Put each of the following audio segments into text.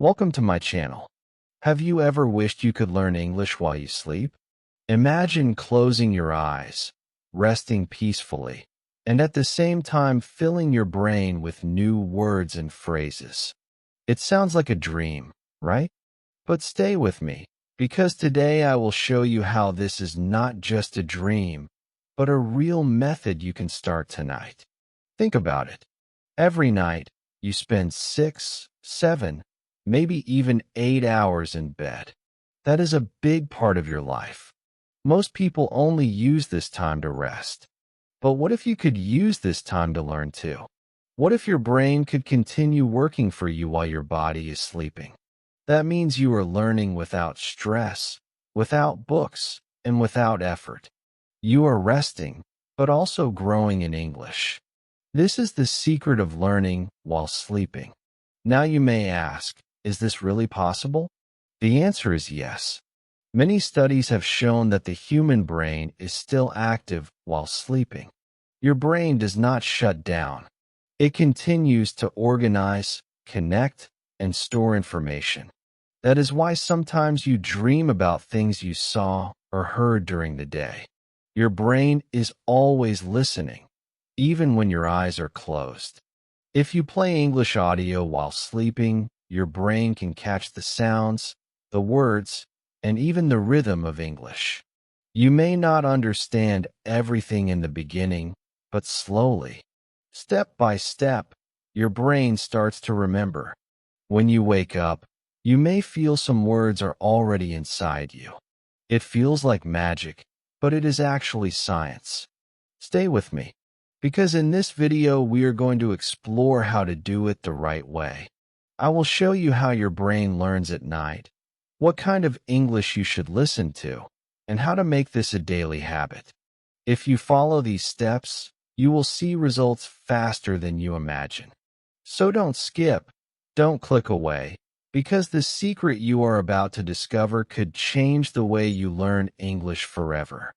Welcome to my channel. Have you ever wished you could learn English while you sleep? Imagine closing your eyes, resting peacefully, and at the same time filling your brain with new words and phrases. It sounds like a dream, right? But stay with me, because today I will show you how this is not just a dream, but a real method you can start tonight. Think about it. Every night, you spend 6, 7, maybe even 8 hours in bed. That is a big part of your life. Most people only use this time to rest. But what if you could use this time to learn too? What if your brain could continue working for you while your body is sleeping? That means you are learning without stress, without books, and without effort. You are resting, but also growing in English. This is the secret of learning while sleeping. Now you may ask, is this really possible? The answer is yes. Many studies have shown that the human brain is still active while sleeping. Your brain does not shut down. It continues to organize, connect, and store information. That is why sometimes you dream about things you saw or heard during the day. Your brain is always listening, even when your eyes are closed. If you play English audio while sleeping, your brain can catch the sounds, the words, and even the rhythm of English. You may not understand everything in the beginning, but slowly, step by step, your brain starts to remember. When you wake up, you may feel some words are already inside you. It feels like magic, but it is actually science. Stay with me, because in this video we are going to explore how to do it the right way. I will show you how your brain learns at night, what kind of English you should listen to, and how to make this a daily habit. If you follow these steps, you will see results faster than you imagine. So don't skip, don't click away, because the secret you are about to discover could change the way you learn English forever.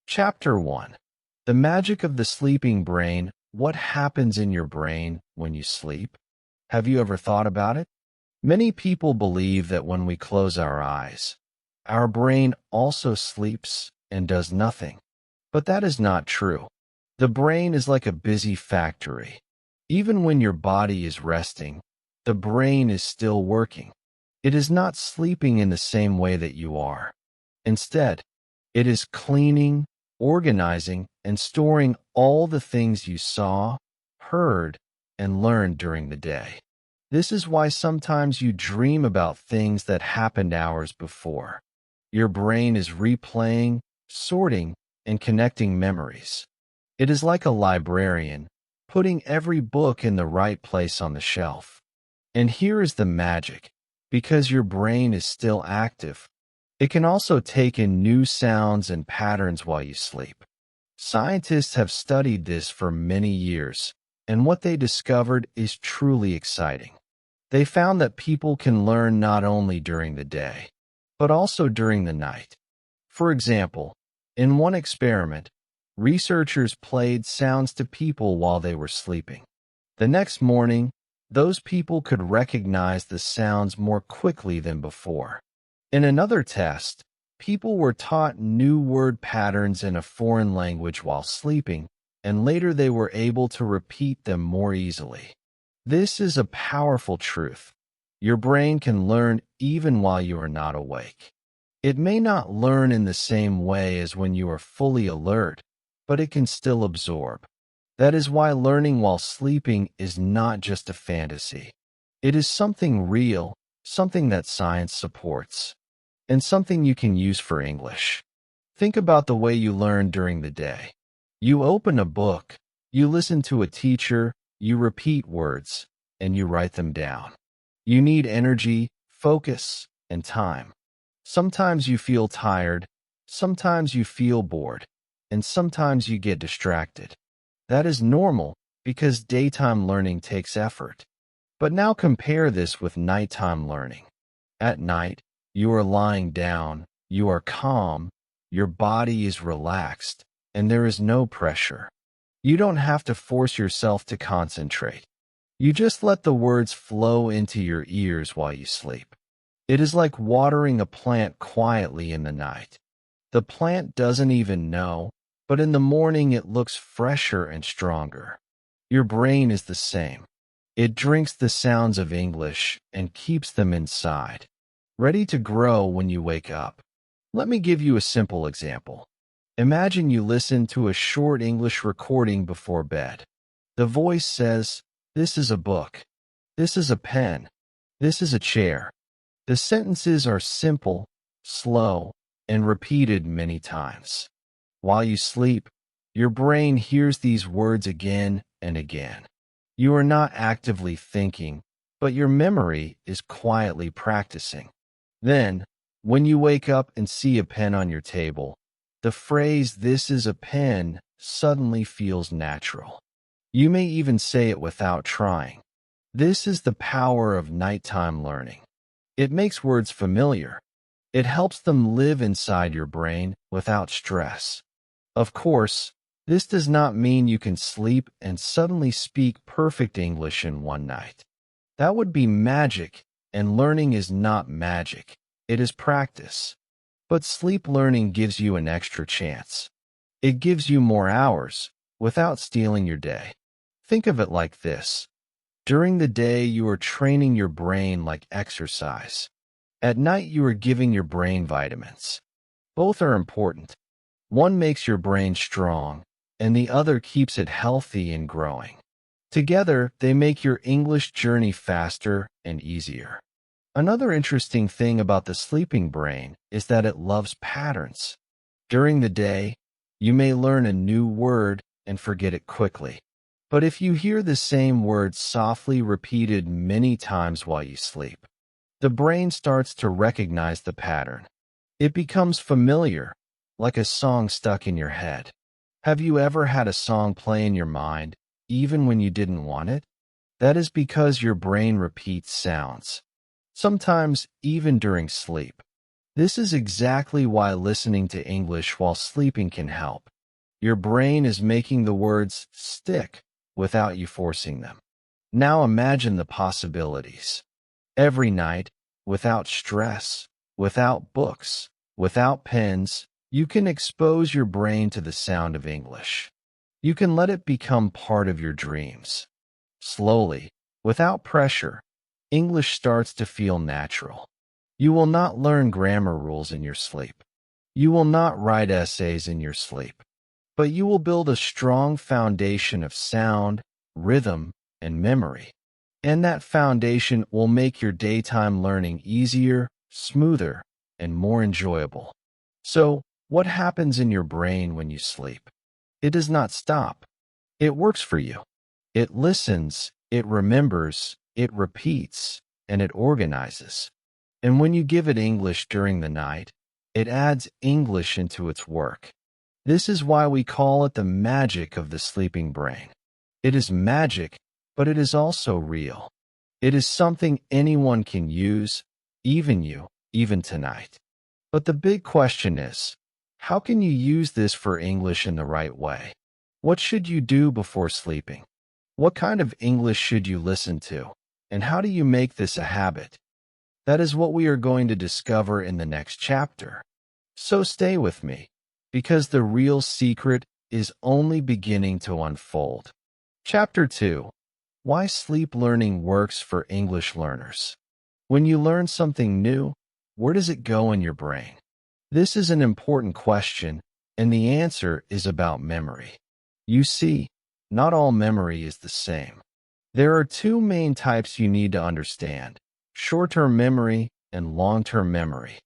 Chapter 1. The magic of the sleeping brain. What happens in your brain when you sleep? Have you ever thought about it? Many people believe that when we close our eyes, our brain also sleeps and does nothing. But that is not true. The brain is like a busy factory. Even when your body is resting, the brain is still working. It is not sleeping in the same way that you are. Instead, it is cleaning, organizing, and storing all the things you saw, heard, and learned during the day. This is why sometimes you dream about things that happened hours before. Your brain is replaying, sorting, and connecting memories. It is like a librarian, putting every book in the right place on the shelf. And here is the magic. Because your brain is still active, it can also take in new sounds and patterns while you sleep. Scientists have studied this for many years, and what they discovered is truly exciting. They found that people can learn not only during the day, but also during the night. For example, in one experiment, researchers played sounds to people while they were sleeping. The next morning, those people could recognize the sounds more quickly than before. In another test, people were taught new word patterns in a foreign language while sleeping, and later they were able to repeat them more easily. This is a powerful truth. Your brain can learn even while you are not awake. It may not learn in the same way as when you are fully alert, but it can still absorb. That is why learning while sleeping is not just a fantasy. It is something real, something that science supports, and something you can use for English. Think about the way you learn during the day. You open a book, you listen to a teacher, you repeat words, and you write them down. You need energy, focus, and time. Sometimes you feel tired, sometimes you feel bored, and sometimes you get distracted. That is normal because daytime learning takes effort. But now compare this with nighttime learning. At night, you are lying down, you are calm, your body is relaxed, and there is no pressure. You don't have to force yourself to concentrate. You just let the words flow into your ears while you sleep. It is like watering a plant quietly in the night. The plant doesn't even know, but in the morning it looks fresher and stronger. Your brain is the same. It drinks the sounds of English and keeps them inside, ready to grow when you wake up. Let me give you a simple example. Imagine you listen to a short English recording before bed. The voice says, "This is a book. This is a pen. This is a chair." The sentences are simple, slow, and repeated many times. While you sleep, your brain hears these words again and again. You are not actively thinking, but your memory is quietly practicing. Then, when you wake up and see a pen on your table, the phrase "this is a pen" suddenly feels natural. You may even say it without trying. This is the power of nighttime learning. It makes words familiar. It helps them live inside your brain without stress. Of course, this does not mean you can sleep and suddenly speak perfect English in one night. That would be magic, and learning is not magic. It is practice. But sleep learning gives you an extra chance. It gives you more hours without stealing your day. Think of it like this. During the day, you are training your brain like exercise. At night, you are giving your brain vitamins. Both are important. One makes your brain strong, and the other keeps it healthy and growing. Together, they make your English journey faster and easier. Another interesting thing about the sleeping brain is that it loves patterns. During the day, you may learn a new word and forget it quickly. But if you hear the same word softly repeated many times while you sleep, the brain starts to recognize the pattern. It becomes familiar, like a song stuck in your head. Have you ever had a song play in your mind, even when you didn't want it? That is because your brain repeats sounds, sometimes even during sleep. This is exactly why listening to English while sleeping can help. Your brain is making the words stick without you forcing them. Now imagine the possibilities. Every night, without stress, without books, without pens, you can expose your brain to the sound of English. You can let it become part of your dreams. Slowly, without pressure, English starts to feel natural. You will not learn grammar rules in your sleep. You will not write essays in your sleep. But you will build a strong foundation of sound, rhythm, and memory. And that foundation will make your daytime learning easier, smoother, and more enjoyable. So, what happens in your brain when you sleep? It does not stop. It works for you. It listens, it remembers, it repeats, and it organizes. And when you give it English during the night, it adds English into its work. This is why we call it the magic of the sleeping brain. It is magic, but it is also real. It is something anyone can use, even you, even tonight. But the big question is, how can you use this for English in the right way? What should you do before sleeping? What kind of English should you listen to? And how do you make this a habit? That is what we are going to discover in the next chapter. So stay with me, because the real secret is only beginning to unfold. Chapter 2. Why Sleep Learning Works for English Learners. When you learn something new, where does it go in your brain? This is an important question, and the answer is about memory. You see, not all memory is the same. There are two main types you need to understand: short-term memory and long-term memory.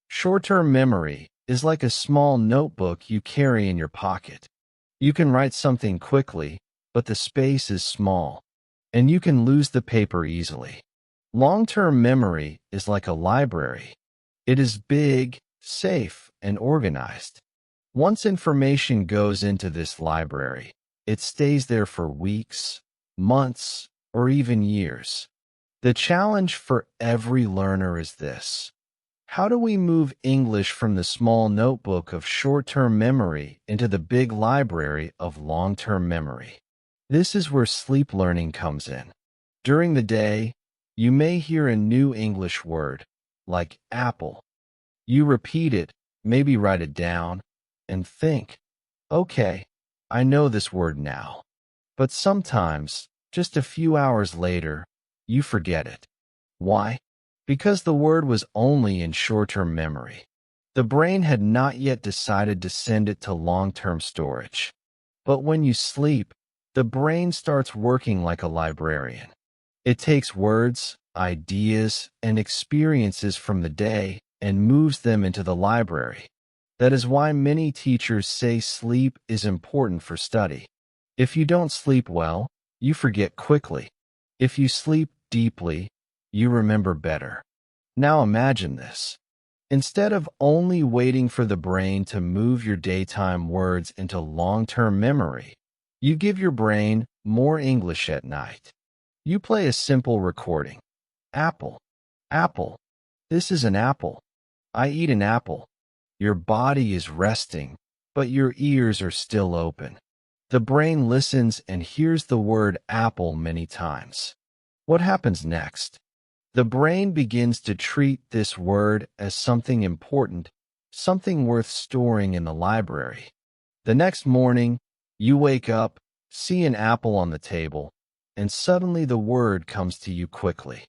Short-term memory is like a small notebook you carry in your pocket. You can write something quickly, but the space is small, and you can lose the paper easily. Long-term memory is like a library. It is big, safe, and organized. Once information goes into this library, it stays there for weeks, months, or even years. The challenge for every learner is this: how do we move English from the small notebook of short-term memory into the big library of long-term memory? This is where sleep learning comes in. During the day, you may hear a new English word, like apple. You repeat it, maybe write it down, and think, okay, I know this word now. But sometimes, just a few hours later, you forget it. Why? Because the word was only in short-term memory. The brain had not yet decided to send it to long-term storage. But when you sleep, the brain starts working like a librarian. It takes words, ideas, and experiences from the day and moves them into the library. That is why many teachers say sleep is important for study. If you don't sleep well, you forget quickly. If you sleep deeply, you remember better. Now imagine this. Instead of only waiting for the brain to move your daytime words into long-term memory, you give your brain more English at night. You play a simple recording. Apple. Apple. This is an apple. I eat an apple. Your body is resting, but your ears are still open. The brain listens and hears the word apple many times. What happens next? The brain begins to treat this word as something important, something worth storing in the library. The next morning, you wake up, see an apple on the table, and suddenly the word comes to you quickly.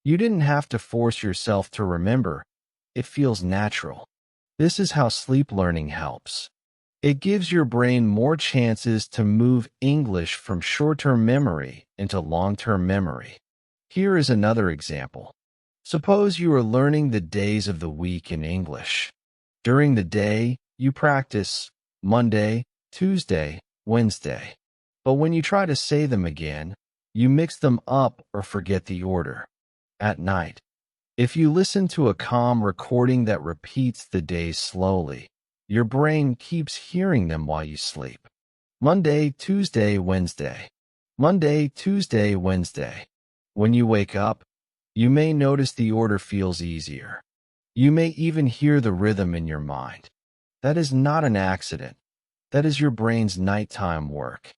You didn't have to force yourself to remember. It feels natural. This is how sleep learning helps. It gives your brain more chances to move English from short-term memory into long-term memory. Here is another example. Suppose you are learning the days of the week in English. During the day, you practice Monday, Tuesday, Wednesday. But when you try to say them again, you mix them up or forget the order. At night, if you listen to a calm recording that repeats the days slowly, your brain keeps hearing them while you sleep. Monday, Tuesday, Wednesday. Monday, Tuesday, Wednesday. When you wake up, you may notice the order feels easier. You may even hear the rhythm in your mind. That is not an accident. That is your brain's nighttime work.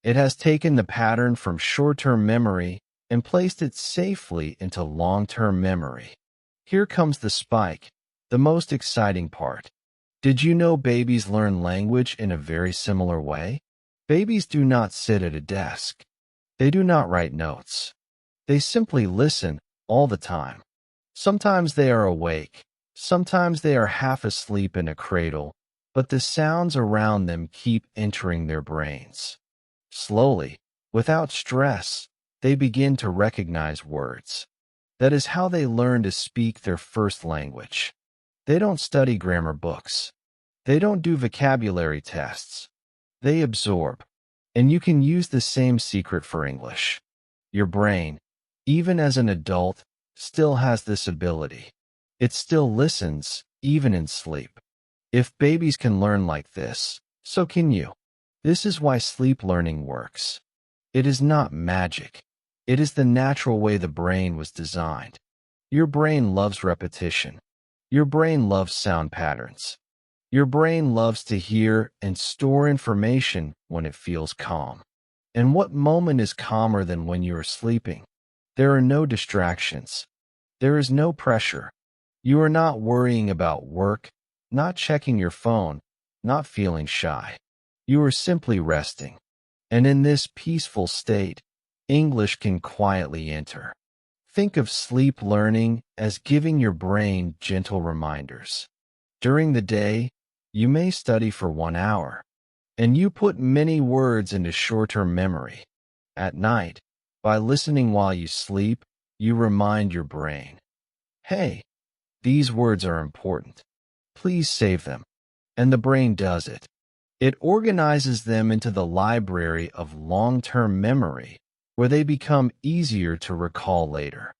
It has taken the pattern from short-term memory and placed it safely into long-term memory. Here comes the spike, the most exciting part. Did you know babies learn language in a very similar way? Babies do not sit at a desk. They do not write notes. They simply listen all the time. Sometimes they are awake. Sometimes they are half asleep in a cradle, but the sounds around them keep entering their brains. Slowly, without stress, they begin to recognize words. That is how they learn to speak their first language. They don't study grammar books. They don't do vocabulary tests. They absorb. And you can use the same secret for English. Your brain, even as an adult, still has this ability. It still listens, even in sleep. If babies can learn like this, so can you. This is why sleep learning works. It is not magic. It is the natural way the brain was designed. Your brain loves repetition. Your brain loves sound patterns. Your brain loves to hear and store information when it feels calm. And what moment is calmer than when you are sleeping? There are no distractions. There is no pressure. You are not worrying about work, not checking your phone, not feeling shy. You are simply resting. And in this peaceful state, English can quietly enter. Think of sleep learning as giving your brain gentle reminders. During the day, you may study for 1 hour, and you put many words into short-term memory. At night, by listening while you sleep, you remind your brain, hey, these words are important. Please save them. And the brain does it. It organizes them into the library of long-term memory, where they become easier to recall later.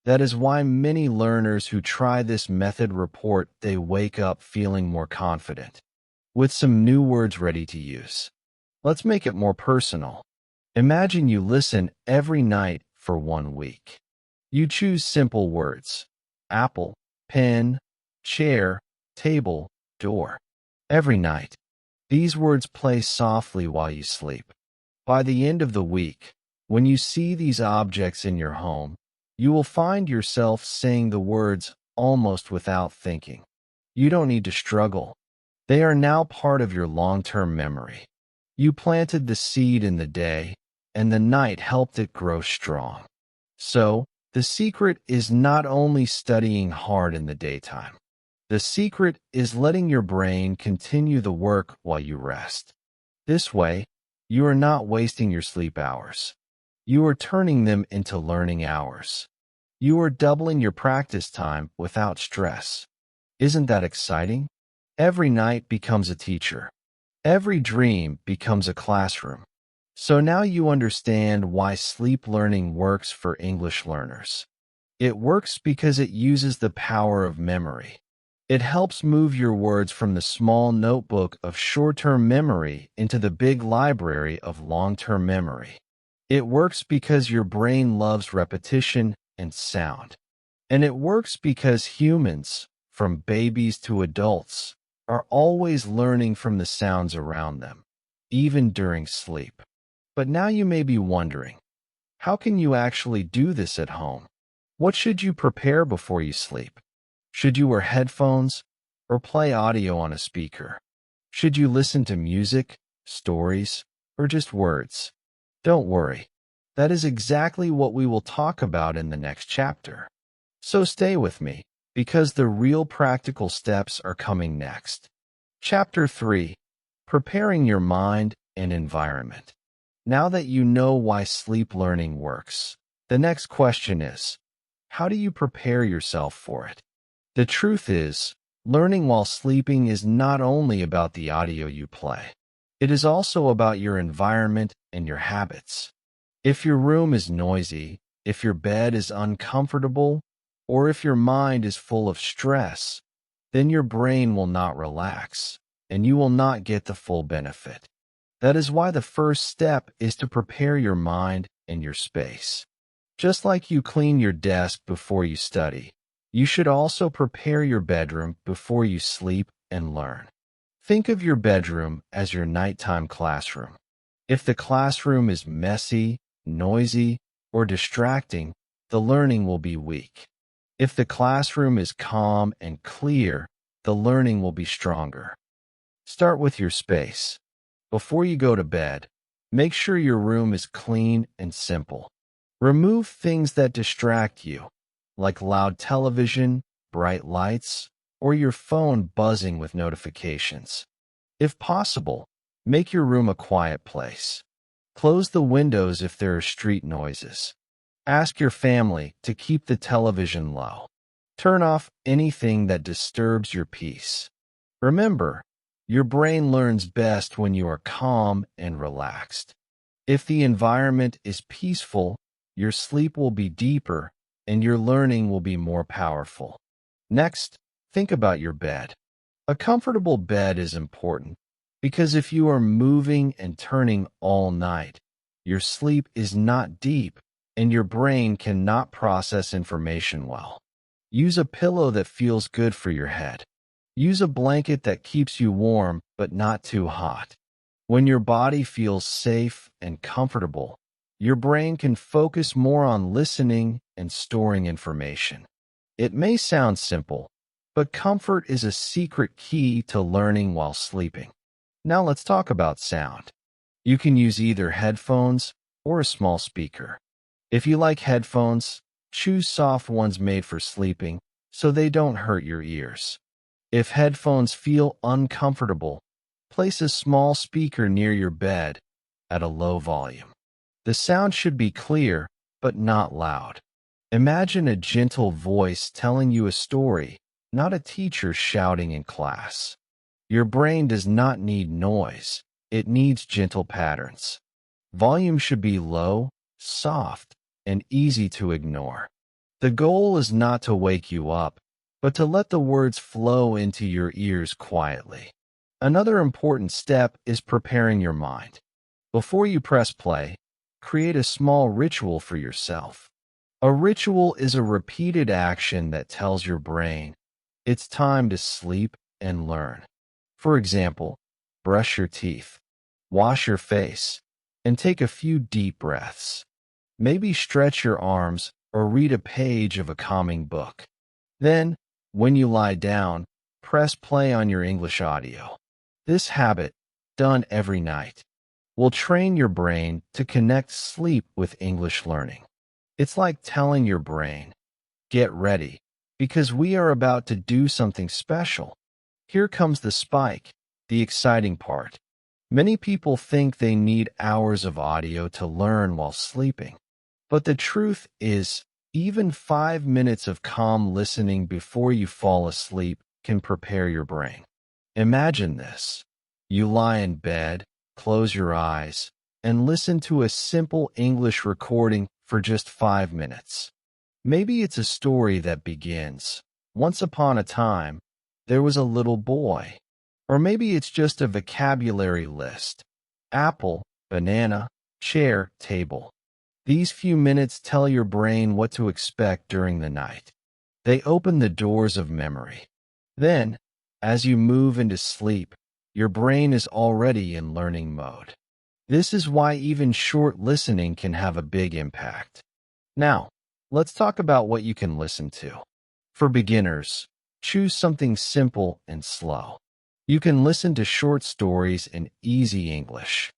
That is why many learners who try this method report they wake up feeling more confident, with some new words ready to use. Let's make it more personal. Imagine you listen every night for 1 week. You choose simple words: apple, pen, chair, table, door. Every night, these words play softly while you sleep. By the end of the week, When you see these objects in your home, you will find yourself saying the words almost without thinking. You don't need to struggle. They are now part of your long-term memory. You planted the seed in the day, and the night helped it grow strong. So, the secret is not only studying hard in the daytime. The secret is letting your brain continue the work while you rest. This way, you are not wasting your sleep hours. You are turning them into learning hours. You are doubling your practice time without stress. Isn't that exciting? Every night becomes a teacher. Every dream becomes a classroom. So now you understand why sleep learning works for English learners. It works because it uses the power of memory. It helps move your words from the small notebook of short-term memory into the big library of long-term memory. It works because your brain loves repetition and sound. And it works because humans, from babies to adults, are always learning from the sounds around them, even during sleep. But now you may be wondering, how can you actually do this at home? What should you prepare before you sleep? Should you wear headphones or play audio on a speaker? Should you listen to music, stories, or just words? Don't worry. That is exactly what we will talk about in the next chapter. So stay with me, because the real practical steps are coming next. Chapter 3. Preparing your mind and environment. Now that you know why sleep learning works, the next question is, how do you prepare yourself for it? The truth is, learning while sleeping is not only about the audio you play. It is also about your environment and your habits. If your room is noisy, if your bed is uncomfortable, or if your mind is full of stress, then your brain will not relax, and you will not get the full benefit. That is why the first step is to prepare your mind and your space. Just like you clean your desk before you study, you should also prepare your bedroom before you sleep and learn. Think of your bedroom as your nighttime classroom. If the classroom is messy, noisy, or distracting, the learning will be weak. If the classroom is calm and clear, the learning will be stronger. Start with your space. Before you go to bed, make sure your room is clean and simple. Remove things that distract you, like loud television, bright lights, or your phone buzzing with notifications. If possible, make your room a quiet place. Close the windows if there are street noises. Ask your family to keep the television low. Turn off anything that disturbs your peace. Remember, your brain learns best when you are calm and relaxed. If the environment is peaceful, your sleep will be deeper and your learning will be more powerful. Next, think about your bed. A comfortable bed is important because if you are moving and turning all night, your sleep is not deep and your brain cannot process information well. Use a pillow that feels good for your head. Use a blanket that keeps you warm but not too hot. When your body feels safe and comfortable, your brain can focus more on listening and storing information. It may sound simple, but comfort is a secret key to learning while sleeping. Now let's talk about sound. You can use either headphones or a small speaker. If you like headphones, choose soft ones made for sleeping so they don't hurt your ears. If headphones feel uncomfortable, place a small speaker near your bed at a low volume. The sound should be clear, but not loud. Imagine a gentle voice telling you a story, not a teacher shouting in class. Your brain does not need noise. It needs gentle patterns. Volume should be low, soft, and easy to ignore. The goal is not to wake you up, but to let the words flow into your ears quietly. Another important step is preparing your mind. Before you press play, create a small ritual for yourself. A ritual is a repeated action that tells your brain, it's time to sleep and learn. For example, brush your teeth, wash your face, and take a few deep breaths. Maybe stretch your arms or read a page of a calming book. Then, when you lie down, press play on your English audio. This habit, done every night, will train your brain to connect sleep with English learning. It's like telling your brain, get ready, because we are about to do something special. Here comes the spike, the exciting part. Many people think they need hours of audio to learn while sleeping. But the truth is, even 5 minutes of calm listening before you fall asleep can prepare your brain. Imagine this. You lie in bed, close your eyes, and listen to a simple English recording for just 5 minutes. Maybe it's a story that begins, "Once upon a time, there was a little boy." Or maybe it's just a vocabulary list. Apple, banana, chair, table. These few minutes tell your brain what to expect during the night. They open the doors of memory. Then, as you move into sleep, your brain is already in learning mode. This is why even short listening can have a big impact. Now, let's talk about what you can listen to. For beginners, choose something simple and slow. You can listen to short stories in easy English.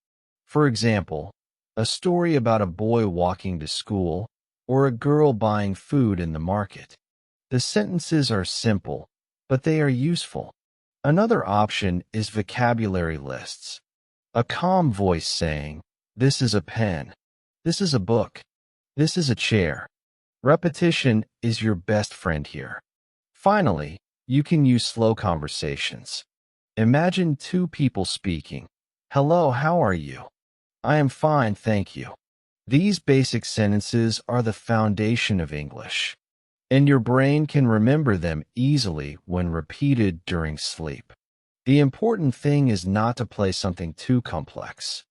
For example, a story about a boy walking to school or a girl buying food in the market. The sentences are simple, but they are useful. Another option is vocabulary lists. A calm voice saying, "This is a pen. This is a book. This is a chair." Repetition is your best friend here. Finally, you can use slow conversations. Imagine two people speaking. "Hello, how are you?" "I am fine, thank you." These basic sentences are the foundation of English, and your brain can remember them easily when repeated during sleep. The important thing is not to play something too complex.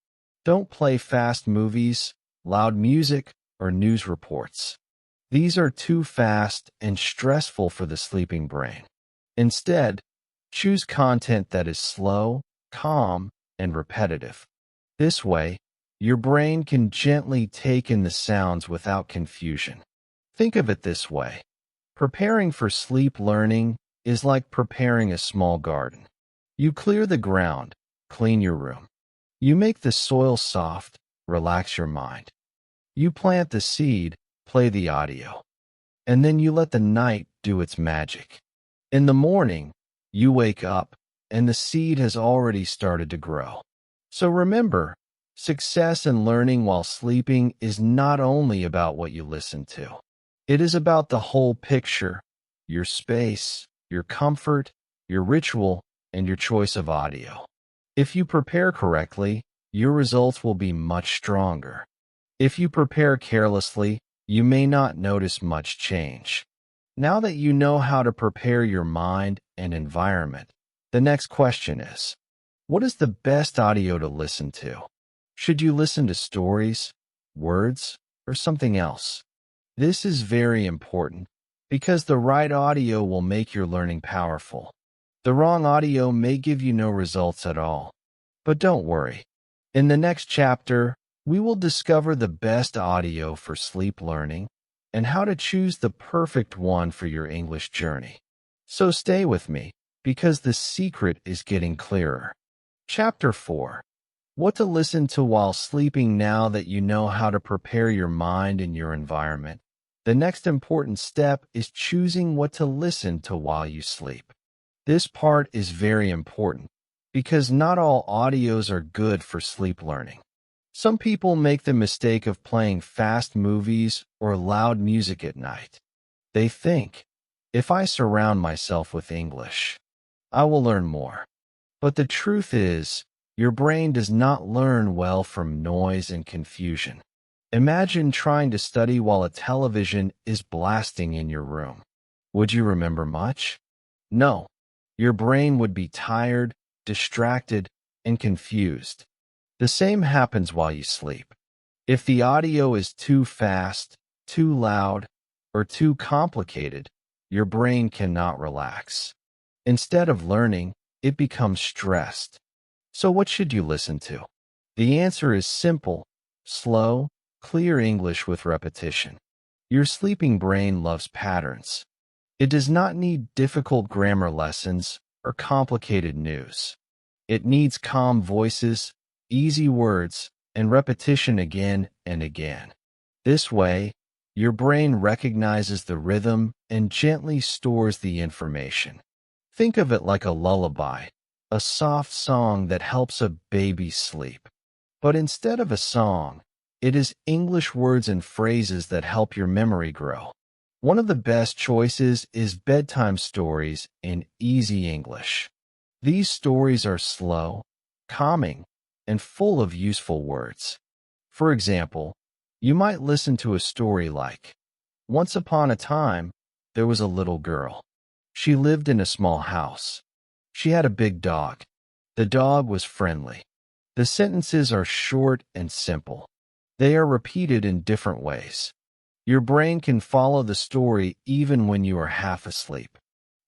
Don't play fast movies, loud music, or news reports. These are too fast and stressful for the sleeping brain. Instead, choose content that is slow, calm, and repetitive. This way, your brain can gently take in the sounds without confusion. Think of it this way. Preparing for sleep learning is like preparing a small garden. You clear the ground, clean your room. You make the soil soft, relax your mind. You plant the seed, play the audio. And then you let the night do its magic. In the morning, you wake up, and the seed has already started to grow. So remember, success in learning while sleeping is not only about what you listen to. It is about the whole picture, your space, your comfort, your ritual, and your choice of audio. If you prepare correctly, your results will be much stronger. If you prepare carelessly, you may not notice much change. Now that you know how to prepare your mind and environment, the next question is, what is the best audio to listen to? Should you listen to stories, words, or something else? This is very important because the right audio will make your learning powerful. The wrong audio may give you no results at all. But don't worry. In the next chapter, we will discover the best audio for sleep learning and how to choose the perfect one for your English journey. So stay with me, because the secret is getting clearer. Chapter 4. What to listen to while sleeping. Now that you know how to prepare your mind and your environment, the next important step is choosing what to listen to while you sleep. This part is very important because not all audios are good for sleep learning. Some people make the mistake of playing fast movies or loud music at night. They think, if I surround myself with English, I will learn more. But the truth is, your brain does not learn well from noise and confusion. Imagine trying to study while a television is blasting in your room. Would you remember much? No. Your brain would be tired, distracted, and confused. The same happens while you sleep. If the audio is too fast, too loud, or too complicated, your brain cannot relax. Instead of learning, it becomes stressed. So what should you listen to? The answer is simple, slow, Clear English with repetition. Your sleeping brain loves patterns. It does not need difficult grammar lessons or complicated news. It needs calm voices, easy words, and repetition again and again. This way, your brain recognizes the rhythm and gently stores the information. Think of it like a lullaby, a soft song that helps a baby sleep. But instead of a song, it is English words and phrases that help your memory grow. One of the best choices is bedtime stories in easy English. These stories are slow, calming, and full of useful words. For example, you might listen to a story like, Once upon a time, there was a little girl. She lived in a small house. She had a big dog. The dog was friendly. The sentences are short and simple. They are repeated in different ways. Your brain can follow the story even when you are half asleep.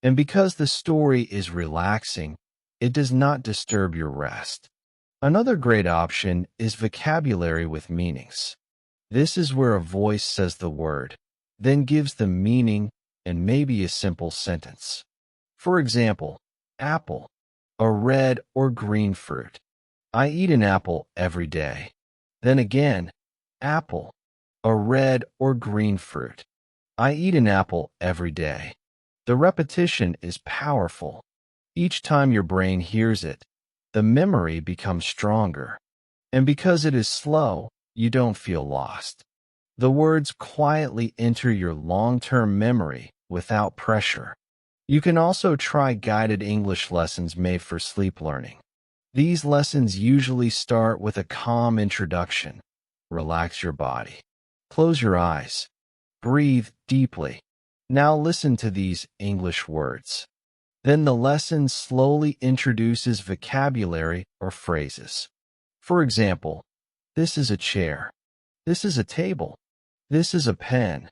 And because the story is relaxing, it does not disturb your rest. Another great option is vocabulary with meanings. This is where a voice says the word, then gives the meaning and maybe a simple sentence. For example, apple, a red or green fruit. I eat an apple every day. Then again, apple, a red or green fruit. I eat an apple every day. The repetition is powerful. Each time your brain hears it, the memory becomes stronger. And because it is slow, you don't feel lost. The words quietly enter your long-term memory without pressure. You can also try guided English lessons made for sleep learning. These lessons usually start with a calm introduction. Relax your body. Close your eyes. Breathe deeply. Now listen to these English words. Then the lesson slowly introduces vocabulary or phrases. For example, this is a chair. This is a table. This is a pen.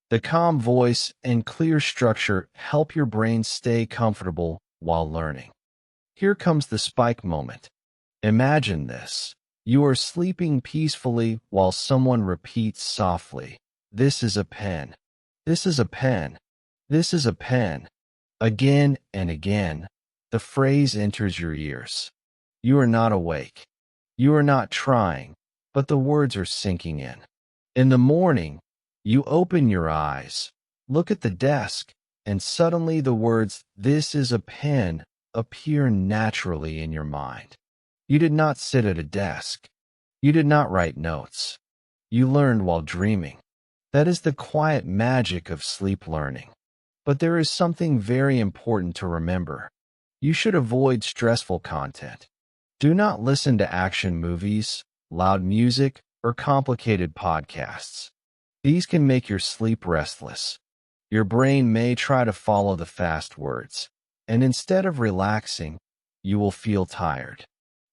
The calm voice and clear structure help your brain stay comfortable while learning. Here comes the spike moment. Imagine this. You are sleeping peacefully while someone repeats softly, "This is a pen. This is a pen. This is a pen." Again and again, the phrase enters your ears. You are not awake. You are not trying, but the words are sinking in. In the morning, you open your eyes, look at the desk, and suddenly the words, "This is a pen," appear naturally in your mind. You did not sit at a desk. You did not write notes. You learned while dreaming. That is the quiet magic of sleep learning. But there is something very important to remember. You should avoid stressful content. Do not listen to action movies, loud music, or complicated podcasts. These can make your sleep restless. Your brain may try to follow the fast words, and instead of relaxing, you will feel tired.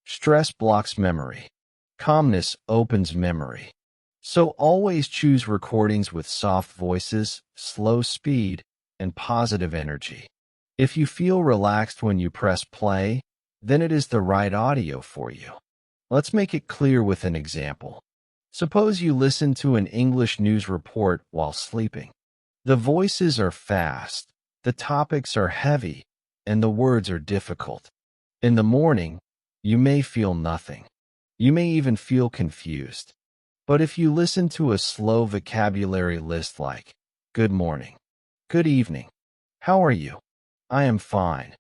Stress blocks memory. Calmness opens memory. So always choose recordings with soft voices, slow speed, and positive energy. If you feel relaxed when you press play, then it is the right audio for you. Let's make it clear with an example. Suppose you listen to an English news report while sleeping. The voices are fast, the topics are heavy, and the words are difficult. In the morning, you may feel nothing. You may even feel confused. But if you listen to a slow vocabulary list like, "Good morning," "Good evening," "How are you?" "I am fine,"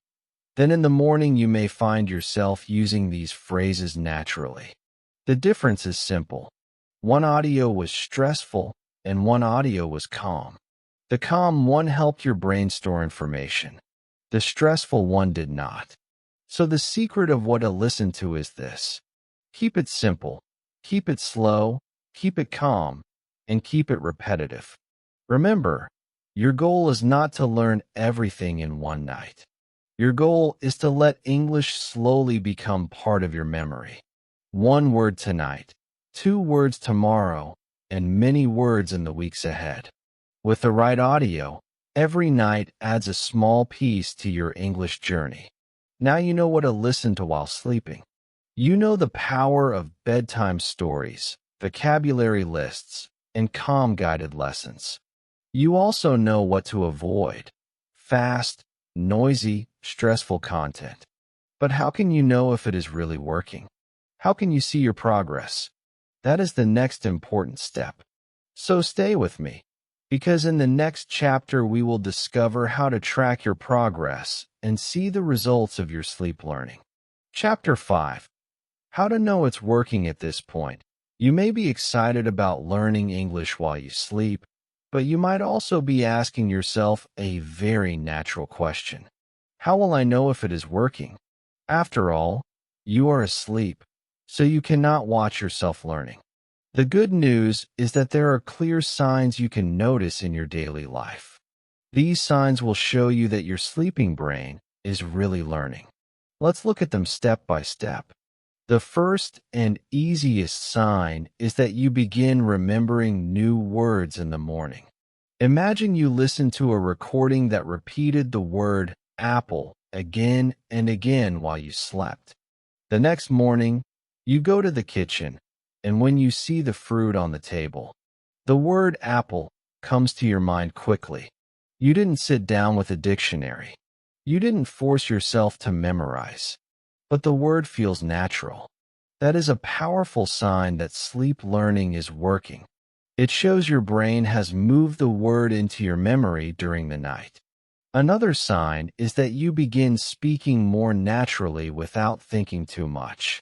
then in the morning you may find yourself using these phrases naturally. The difference is simple. One audio was stressful and one audio was calm. The calm one helped your brain store information. The stressful one did not. So the secret of what to listen to is this. Keep it simple, keep it slow, keep it calm, and keep it repetitive. Remember, your goal is not to learn everything in one night. Your goal is to let English slowly become part of your memory. One word tonight, 2 words tomorrow, and many words in the weeks ahead. With the right audio, every night adds a small piece to your English journey. Now you know what to listen to while sleeping. You know the power of bedtime stories, vocabulary lists, and calm guided lessons. You also know what to avoid: fast, noisy, stressful content. But how can you know if it is really working? How can you see your progress? That is the next important step. So stay with me, because in the next chapter we will discover how to track your progress and see the results of your sleep learning. Chapter 5. How to know it's working at this point. You may be excited about learning English while you sleep, but you might also be asking yourself a very natural question. How will I know if it is working? After all, you are asleep, so you cannot watch yourself learning. The good news is that there are clear signs you can notice in your daily life. These signs will show you that your sleeping brain is really learning. Let's look at them step by step. The first and easiest sign is that you begin remembering new words in the morning. Imagine you listen to a recording that repeated the word apple again and again while you slept. The next morning, you go to the kitchen, and when you see the fruit on the table, the word apple comes to your mind quickly. You didn't sit down with a dictionary. You didn't force yourself to memorize, but the word feels natural. That is a powerful sign that sleep learning is working. It shows your brain has moved the word into your memory during the night. Another sign is that you begin speaking more naturally without thinking too much.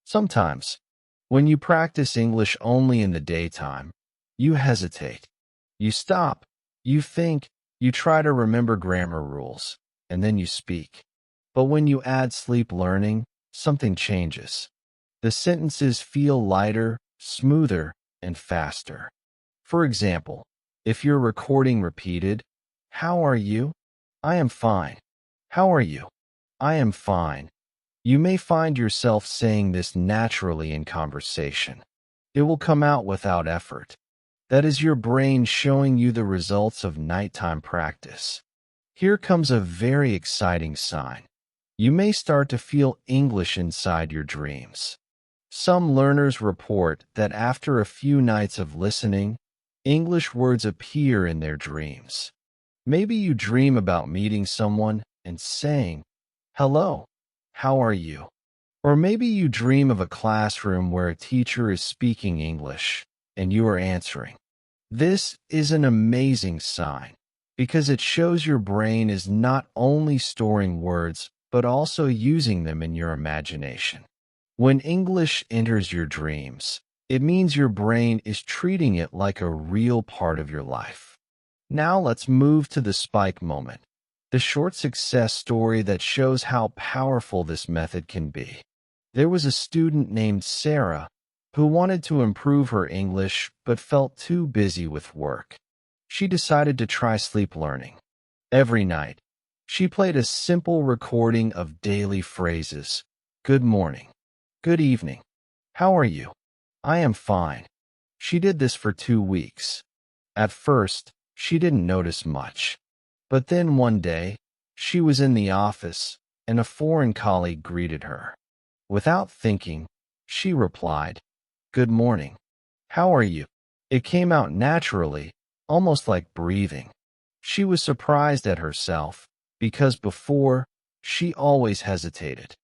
Sometimes, when you practice English only in the daytime, you hesitate. You stop, you think, you try to remember grammar rules, and then you speak. But when you add sleep learning, something changes. The sentences feel lighter, smoother, and faster. For example, if your recording repeated, "How are you?" "I am fine." "How are you?" "I am fine." You may find yourself saying this naturally in conversation. It will come out without effort. That is your brain showing you the results of nighttime practice. Here comes a very exciting sign. You may start to feel English inside your dreams. Some learners report that after a few nights of listening, English words appear in their dreams. Maybe you dream about meeting someone and saying, "Hello, how are you?" Or maybe you dream of a classroom where a teacher is speaking English and you are answering. This is an amazing sign because it shows your brain is not only storing words but also using them in your imagination. When English enters your dreams, it means your brain is treating it like a real part of your life. Now let's move to the spike moment, the short success story that shows how powerful this method can be. There was a student named Sarah who wanted to improve her English but felt too busy with work. She decided to try sleep learning. Every night, she played a simple recording of daily phrases. "Good morning." "Good evening." "How are you?" "I am fine." She did this for 2 weeks. At first, she didn't notice much. But then one day, she was in the office, and a foreign colleague greeted her. Without thinking, she replied, "Good morning. How are you?" It came out naturally, almost like breathing. She was surprised at herself, because before, she always hesitated.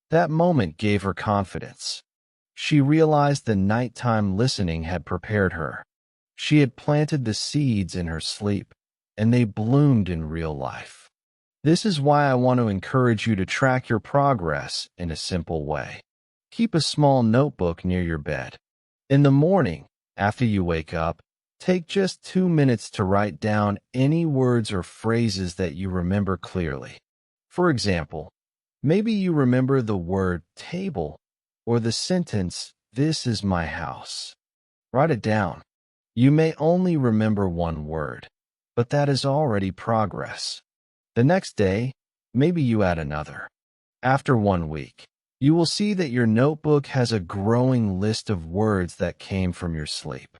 That moment gave her confidence. She realized the nighttime listening had prepared her. She had planted the seeds in her sleep, and they bloomed in real life. This is why I want to encourage you to track your progress in a simple way. Keep a small notebook near your bed. In the morning, after you wake up, take just 2 minutes to write down any words or phrases that you remember clearly. For example, maybe you remember the word table or the sentence, "This is my house." Write it down. You may only remember one word, but that is already progress. The next day, maybe you add another. After 1 week, you will see that your notebook has a growing list of words that came from your sleep.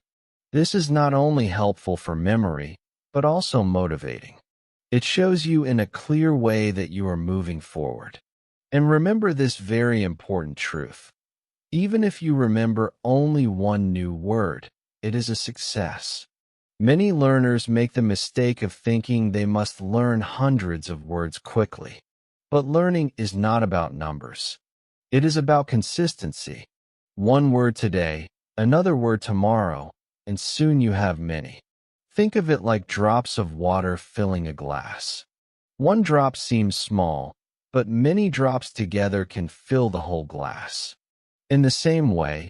This is not only helpful for memory, but also motivating. It shows you in a clear way that you are moving forward. And remember this very important truth. Even if you remember only one new word, it is a success. Many learners make the mistake of thinking they must learn hundreds of words quickly. But learning is not about numbers. It is about consistency. One word today, another word tomorrow, and soon you have many. Think of it like drops of water filling a glass. One drop seems small, but many drops together can fill the whole glass. In the same way,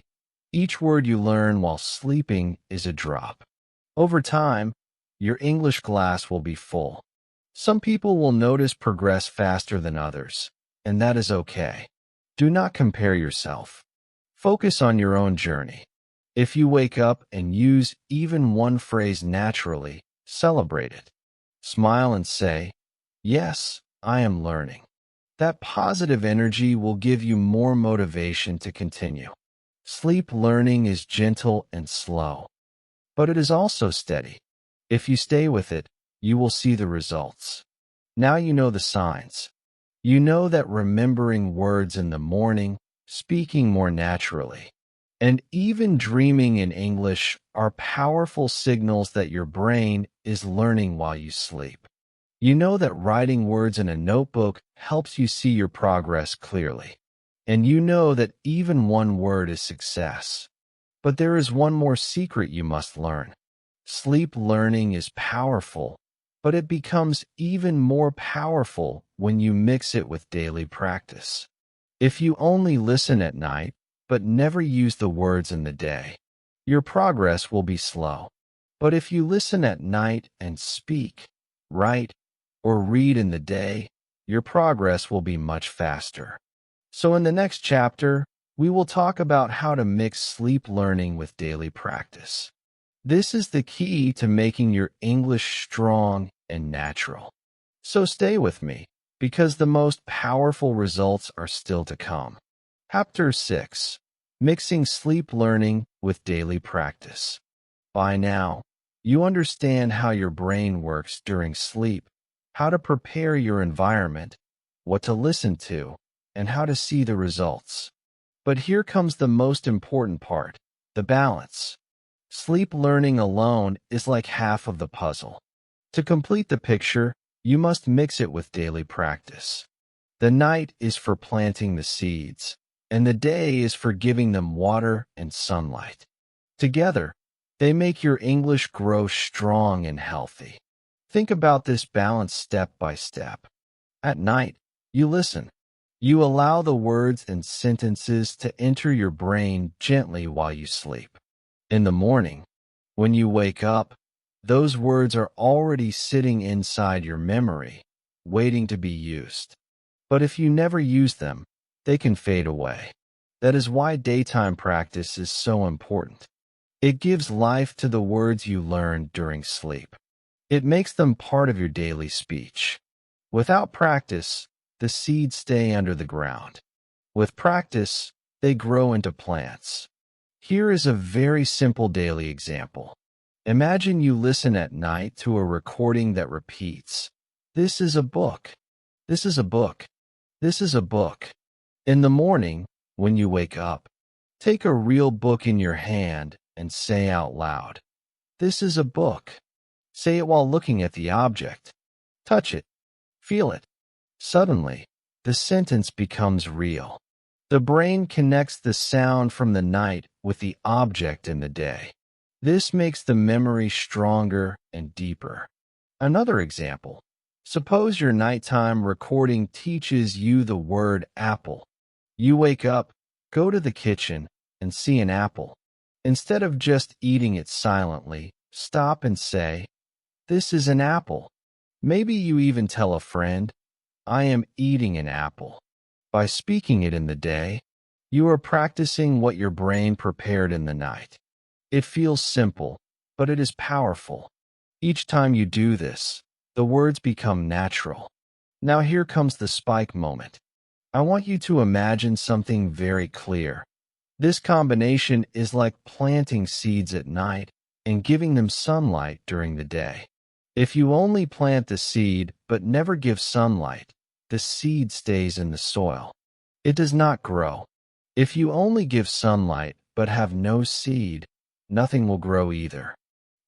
each word you learn while sleeping is a drop. Over time, your English glass will be full. Some people will notice progress faster than others, and that is okay. Do not compare yourself. Focus on your own journey. If you wake up and use even one phrase naturally, celebrate it. Smile and say, "Yes, I am learning." That positive energy will give you more motivation to continue. Sleep learning is gentle and slow, but it is also steady. If you stay with it, you will see the results. Now you know the signs. You know that remembering words in the morning, speaking more naturally, and even dreaming in English are powerful signals that your brain is learning while you sleep. You know that writing words in a notebook helps you see your progress clearly. And you know that even one word is success. But there is one more secret you must learn. Sleep learning is powerful, but it becomes even more powerful when you mix it with daily practice. If you only listen at night, but never use the words in the day, your progress will be slow. But if you listen at night and speak, write, or read in the day, your progress will be much faster. So in the next chapter, we will talk about how to mix sleep learning with daily practice. This is the key to making your English strong and natural. So stay with me, because the most powerful results are still to come. Chapter 6. Mixing Sleep Learning with Daily Practice. By now, you understand how your brain works during sleep, how to prepare your environment, what to listen to, and how to see the results. But here comes the most important part, the balance. Sleep learning alone is like half of the puzzle. To complete the picture, you must mix it with daily practice. The night is for planting the seeds, and the day is for giving them water and sunlight. Together, they make your English grow strong and healthy. Think about this balance step by step. At night, you listen. You allow the words and sentences to enter your brain gently while you sleep. In the morning, when you wake up, those words are already sitting inside your memory, waiting to be used. But if you never use them, they can fade away. That is why daytime practice is so important. It gives life to the words you learn during sleep. It makes them part of your daily speech. Without practice, the seeds stay under the ground. With practice, they grow into plants. Here is a very simple daily example. Imagine you listen at night to a recording that repeats, "This is a book. This is a book. This is a book." In the morning, when you wake up, take a real book in your hand and say out loud, "This is a book." Say it while looking at the object. Touch it. Feel it. Suddenly, the sentence becomes real. The brain connects the sound from the night with the object in the day. This makes the memory stronger and deeper. Another example. Suppose your nighttime recording teaches you the word apple. You wake up, go to the kitchen, and see an apple. Instead of just eating it silently, stop and say, "This is an apple." Maybe you even tell a friend, "I am eating an apple." By speaking it in the day, you are practicing what your brain prepared in the night. It feels simple, but it is powerful. Each time you do this, the words become natural. Now here comes the spike moment. I want you to imagine something very clear. This combination is like planting seeds at night and giving them sunlight during the day. If you only plant the seed but never give sunlight, the seed stays in the soil. It does not grow. If you only give sunlight but have no seed, nothing will grow either.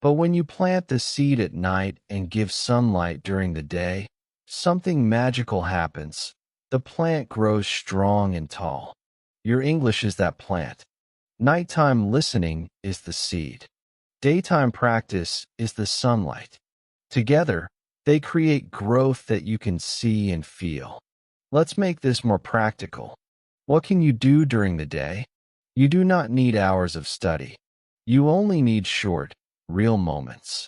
But when you plant the seed at night and give sunlight during the day, something magical happens. The plant grows strong and tall. Your English is that plant. Nighttime listening is the seed. Daytime practice is the sunlight. Together, they create growth that you can see and feel. Let's make this more practical. What can you do during the day? You do not need hours of study. You only need short, real moments.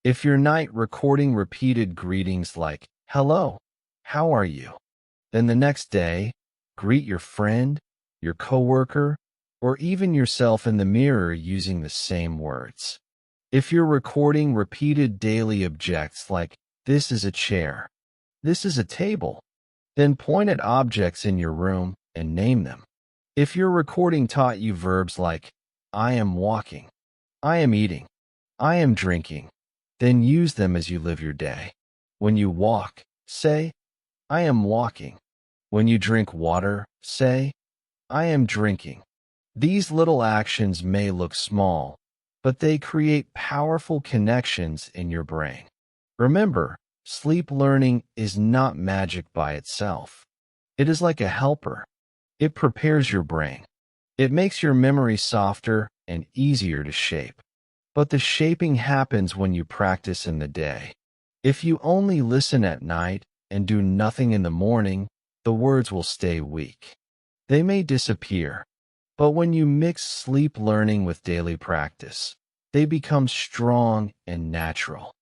If your night recording repeated greetings like, "Hello, how are you?" Then the next day, greet your friend, your coworker, or even yourself in the mirror using the same words. If you're recording repeated daily objects like, "This is a chair," "This is a table," then point at objects in your room and name them. If your recording taught you verbs like, "I am walking," "I am eating," "I am drinking," then use them as you live your day. When you walk, say, "I am walking." When you drink water, say, "I am drinking." These little actions may look small, but they create powerful connections in your brain. Remember, sleep learning is not magic by itself. It is like a helper. It prepares your brain. It makes your memory softer and easier to shape. But the shaping happens when you practice in the day. If you only listen at night and do nothing in the morning, the words will stay weak. They may disappear. But when you mix sleep learning with daily practice, they become strong and natural.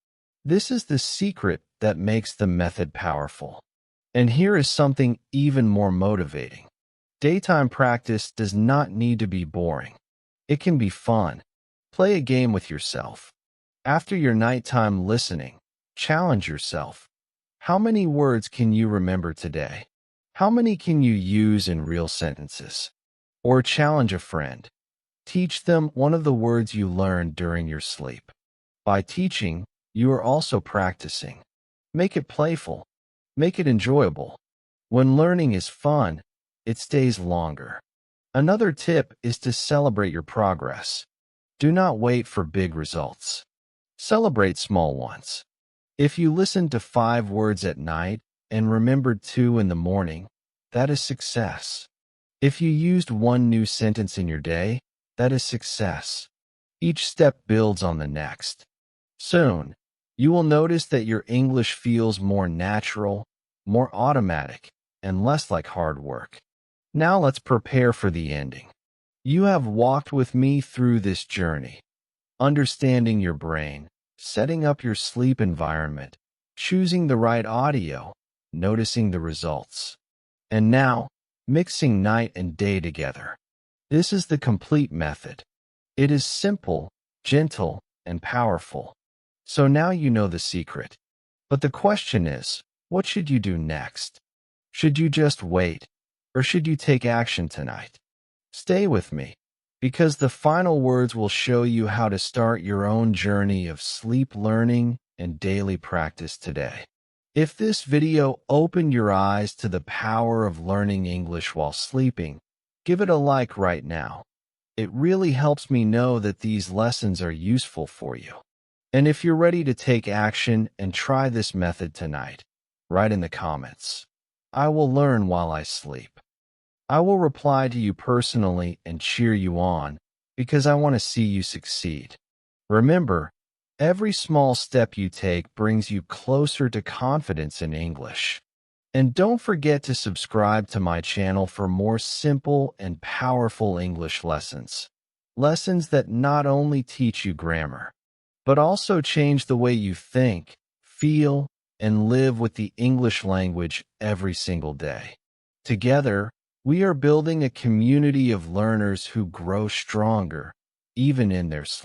This is the secret that makes the method powerful. And here is something even more motivating. Daytime practice does not need to be boring. It can be fun. Play a game with yourself. After your nighttime listening, challenge yourself. How many words can you remember today? How many can you use in real sentences? Or challenge a friend. Teach them one of the words you learned during your sleep. By teaching, you are also practicing. Make it playful. Make it enjoyable. When learning is fun, it stays longer. Another tip is to celebrate your progress. Do not wait for big results. Celebrate small ones. If you listened to 5 words at night and remembered 2 in the morning, that is success. If you used 1 new sentence in your day, that is success. Each step builds on the next. Soon, you will notice that your English feels more natural, more automatic, and less like hard work. Now let's prepare for the ending. You have walked with me through this journey, understanding your brain, setting up your sleep environment, choosing the right audio, noticing the results. And now, mixing night and day together. This is the complete method. It is simple, gentle, and powerful. So now you know the secret. But the question is, what should you do next? Should you just wait, or should you take action tonight? Stay with me, because the final words will show you how to start your own journey of sleep learning and daily practice today. If this video opened your eyes to the power of learning English while sleeping, give it a like right now. It really helps me know that these lessons are useful for you. And if you're ready to take action and try this method tonight, write in the comments, "I will learn while I sleep." I will reply to you personally and cheer you on because I want to see you succeed. Remember, every small step you take brings you closer to confidence in English. And don't forget to subscribe to my channel for more simple and powerful English lessons. Lessons that not only teach you grammar, but also change the way you think, feel, and live with the English language every single day. Together, we are building a community of learners who grow stronger, even in their sleep.